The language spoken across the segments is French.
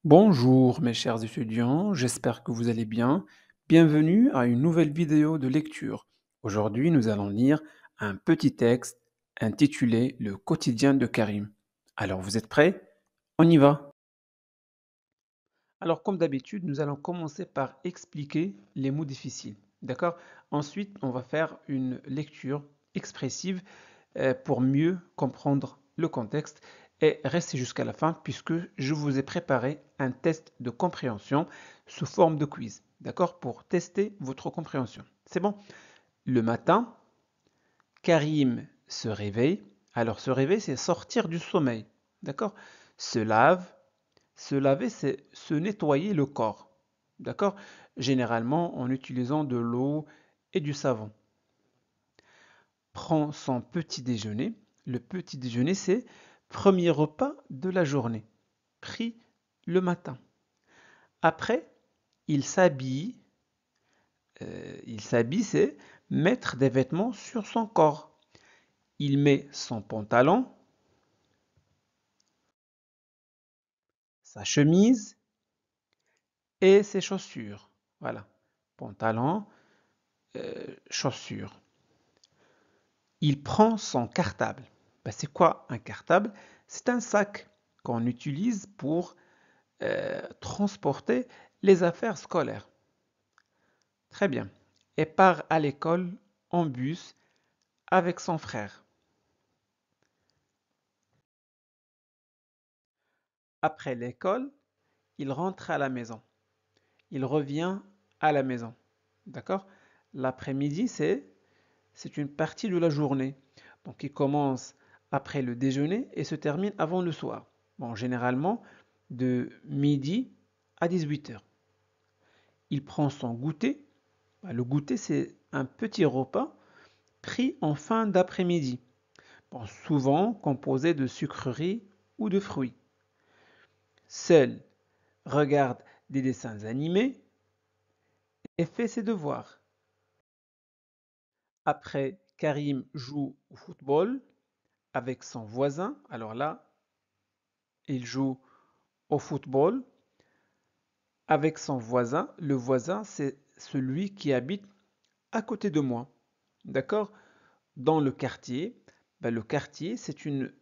Bonjour mes chers étudiants, j'espère que vous allez bien. Bienvenue à une nouvelle vidéo de lecture. Aujourd'hui, nous allons lire un petit texte intitulé Le quotidien de Karim. Alors, vous êtes prêts? On y va. Alors, comme d'habitude, nous allons commencer par expliquer les mots difficiles. D'accord? Ensuite, on va faire une lecture expressive pour mieux comprendre le contexte et restez jusqu'à la fin puisque je vous ai préparé un test de compréhension sous forme de quiz, d'accord, pour tester votre compréhension. C'est bon? Le matin, Karim se réveille. Alors se réveiller, c'est sortir du sommeil, d'accord? Se lave. Se laver, c'est se nettoyer le corps, d'accord? Généralement en utilisant de l'eau et du savon. Prend son petit déjeuner. Le petit déjeuner, c'est premier repas de la journée, pris le matin. Après, il s'habille. C'est mettre des vêtements sur son corps. Il met son pantalon, sa chemise et ses chaussures. Voilà, pantalon, chaussures. Il prend son cartable. Ben, c'est quoi un cartable? C'est un sac qu'on utilise pour transporter les affaires scolaires. Très bien. Et part à l'école en bus avec son frère. Après l'école, il rentre à la maison. Il revient à la maison. D'accord? L'après-midi, c'est une partie de la journée. Donc, il commence après le déjeuner et se termine avant le soir. Bon, généralement, de midi à 18 heures. Il prend son goûter. Le goûter, c'est un petit repas pris en fin d'après-midi. Bon, souvent composé de sucreries ou de fruits. Seul regarde des dessins animés et fait ses devoirs. Après, Karim joue au football avec son voisin. Alors là, il joue au football avec son voisin. Le voisin, c'est celui qui habite à côté de moi. D'accord? Dans le quartier, ben, le quartier, c'est une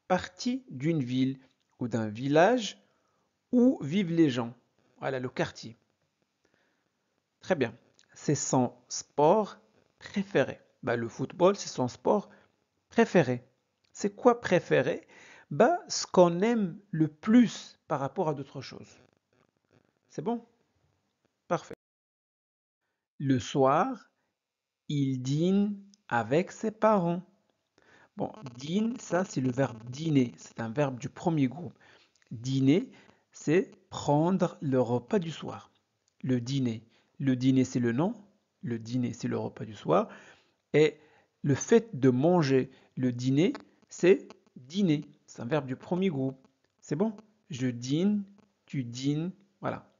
partie d'une ville ou d'un village où vivent les gens. Voilà, le quartier. Très bien. C'est son sport préféré. Ben, le football, c'est son sport préféré. C'est quoi préféré? Ben, ce qu'on aime le plus par rapport à d'autres choses. C'est bon? Parfait. Le soir, il dîne avec ses parents. Bon, dîne, ça c'est le verbe dîner. C'est un verbe du premier groupe. Dîner, c'est prendre le repas du soir. Le dîner. Le dîner, c'est le nom. Le dîner, c'est le repas du soir. Et le fait de manger le dîner, c'est dîner. C'est un verbe du premier groupe. C'est bon? Je dîne, tu dînes. Voilà.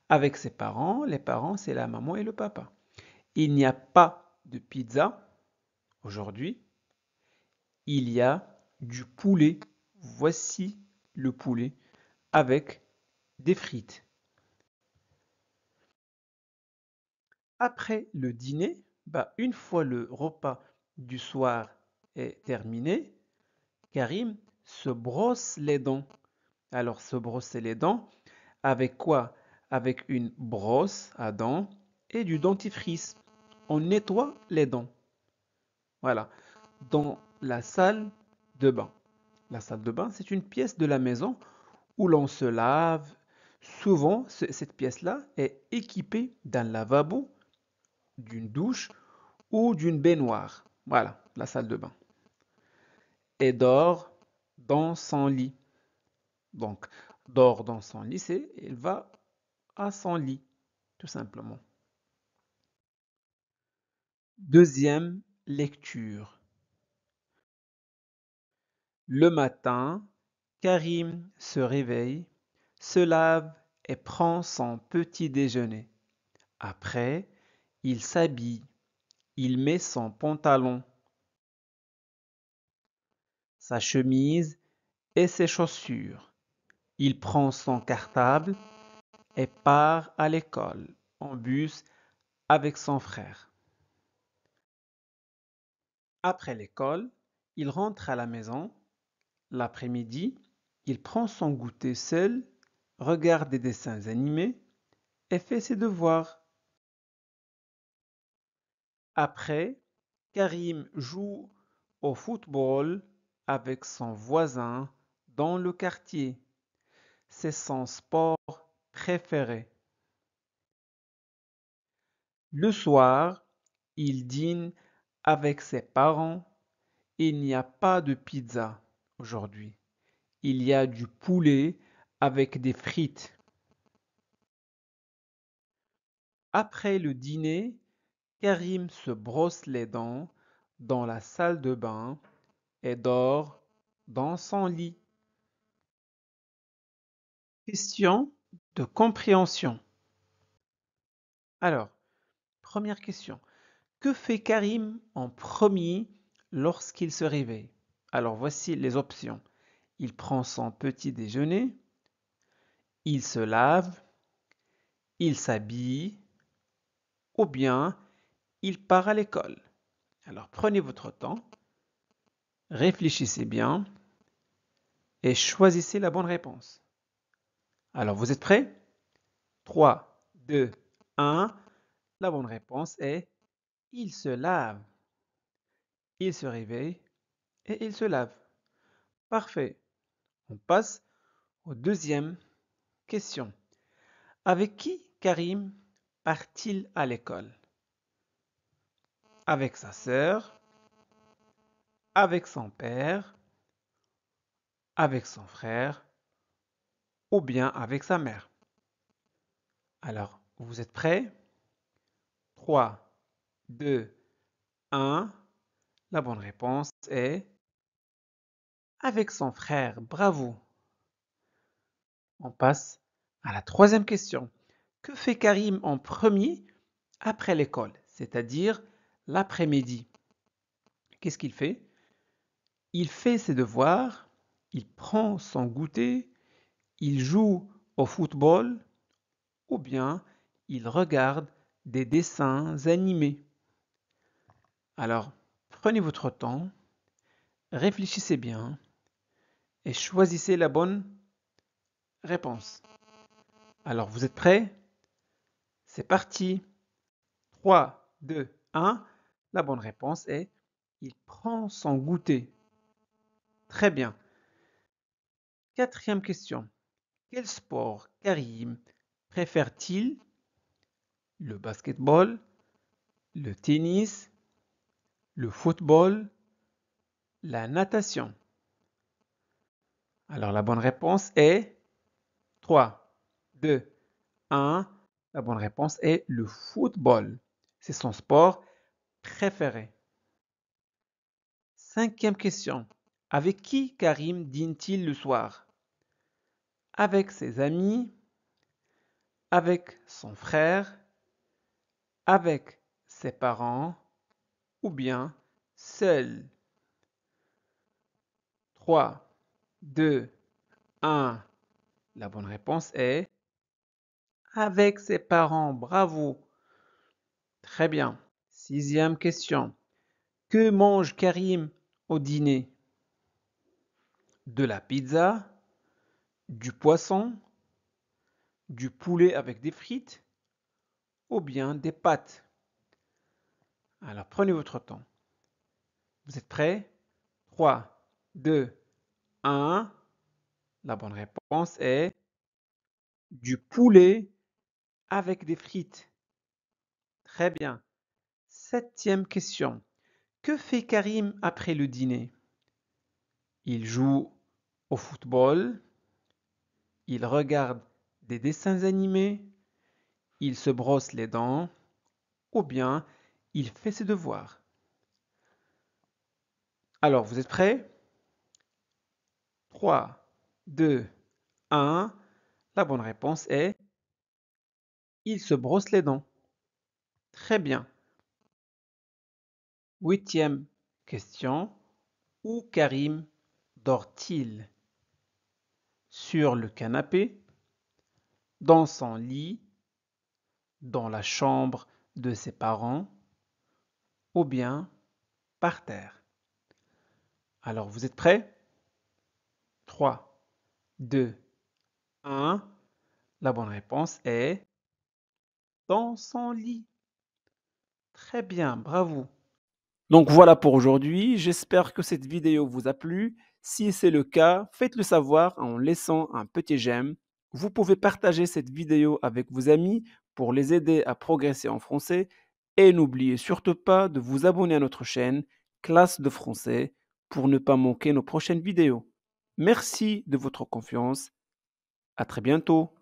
Avec ses parents, les parents, c'est la maman et le papa. Il n'y a pas de pizza aujourd'hui. Il y a du poulet. Voici le poulet avec des frites. Après le dîner, bah, une fois le repas du soir est terminé, Karim se brosse les dents. Alors, se brosser les dents, avec quoi? Avec une brosse à dents et du dentifrice. On nettoie les dents. Voilà. Dans la salle de bain. La salle de bain, c'est une pièce de la maison où l'on se lave. Souvent, cette pièce-là est équipée d'un lavabo, d'une douche ou d'une baignoire. Voilà, la salle de bain. Et dort dans son lit. Donc, dort dans son lit, c'est il va à son lit, tout simplement. Deuxième lecture. Le matin, Karim se réveille, se lave et prend son petit déjeuner. Après, il s'habille, il met son pantalon, sa chemise et ses chaussures. Il prend son cartable et part à l'école en bus avec son frère. Après l'école, il rentre à la maison. L'après-midi, il prend son goûter seul, regarde des dessins animés et fait ses devoirs. Après, Karim joue au football avec son voisin dans le quartier. C'est son sport préféré. Le soir, il dîne avec ses parents. Il n'y a pas de pizza aujourd'hui. Il y a du poulet avec des frites. Après le dîner, Karim se brosse les dents dans la salle de bain et dort dans son lit. Question de compréhension. Alors, première question. Que fait Karim en premier lorsqu'il se réveille? Alors, voici les options. Il prend son petit déjeuner, il se lave, il s'habille ou bien il part à l'école. Alors, prenez votre temps, réfléchissez bien et choisissez la bonne réponse. Alors, vous êtes prêts? 3, 2, 1. La bonne réponse est il se lave. Il se réveille et il se lave. Parfait. On passe aux deuxième question. Avec qui Karim part-il à l'école? Avec sa sœur, avec son père, avec son frère ou bien avec sa mère? Alors, vous êtes prêts? 3, 2, 1. La bonne réponse est avec son frère. Bravo. On passe à la troisième question. Que fait Karim en premier après l'école, c'est-à-dire l'après-midi? Qu'est-ce qu'il fait? Il fait ses devoirs, il prend son goûter, il joue au football ou bien il regarde des dessins animés. Alors, prenez votre temps, réfléchissez bien et choisissez la bonne réponse. Alors, vous êtes prêts? C'est parti. 3, 2, 1. La bonne réponse est il prend son goûter. Très bien. Quatrième question. Quel sport Karim préfère-t-il? Le basketball, le tennis, le football, la natation? Alors la bonne réponse est 3, 2, 1. La bonne réponse est le football. C'est son sport préféré. Cinquième question. Avec qui Karim dîne-t-il le soir? Avec ses amis, avec son frère, avec ses parents ou bien seul? 3, 2, 1. La bonne réponse est avec ses parents. Bravo. Très bien. Sixième question. Que mange Karim au dîner? De la pizza, du poisson, du poulet avec des frites ou bien des pâtes? Alors prenez votre temps. Vous êtes prêts? 3, 2, 1. La bonne réponse est du poulet avec des frites. Très bien. Septième question. Que fait Karim après le dîner? Il joue au football, il regarde des dessins animés, il se brosse les dents ou bien il fait ses devoirs. Alors, vous êtes prêts? 3, 2, 1. La bonne réponse est il se brosse les dents. Très bien. Huitième question. Où Karim dort-il? sur le canapé, dans son lit, dans la chambre de ses parents ou bien par terre. Alors, vous êtes prêts? 3, 2, 1. La bonne réponse est dans son lit. Très bien, bravo. Donc voilà pour aujourd'hui. J'espère que cette vidéo vous a plu. Si c'est le cas, faites-le savoir en laissant un petit j'aime. Vous pouvez partager cette vidéo avec vos amis pour les aider à progresser en français. Et n'oubliez surtout pas de vous abonner à notre chaîne Classe de français pour ne pas manquer nos prochaines vidéos. Merci de votre confiance. À très bientôt.